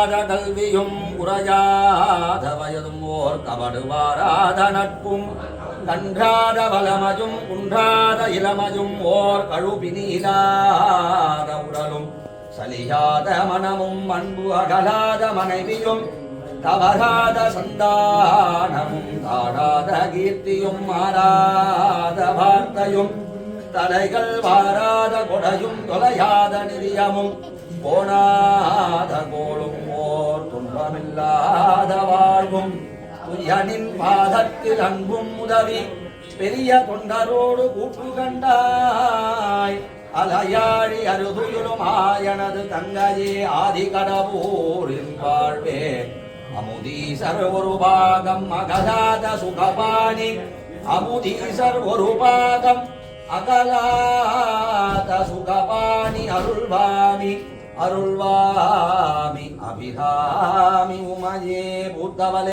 குன்றாத கல்வியும் குறையாத வயதும் ஓர் கபடுவாராத நட்பும் கன்றாத பலமஜும் குன்றாத இளமஜும் ஓர் கழுபினீலாத உடலும் சலியாத மனமும் அன்பு அகலாத மனைவியும் தவறாத சந்தானமும் தாடாத கீர்த்தியும் மாறாத வார்த்தையும் தலைகள் வாராத கொடையும் தொலையாத நிதியமும் போனாத கோளும் ஓர் துன்பமில்லாத வாழ்வும் துயனின் பாதத்தில் அன்பும் உதவி பெரிய தொண்டரோடு கூட்டு கண்டாய் அலையாழி அருதுயிலும் ஆயனது தங்கையே ஆதி கடவுரின் வாழ்வே அமுதீசர் ஒரு பாகம் அகலாத சுகபாணி அமுதீசர் ஒரு பாகம் அகலாத சுகபாணி அருள்வாமி அருள்வாமி அபிராமி உமையே பூத்தவளே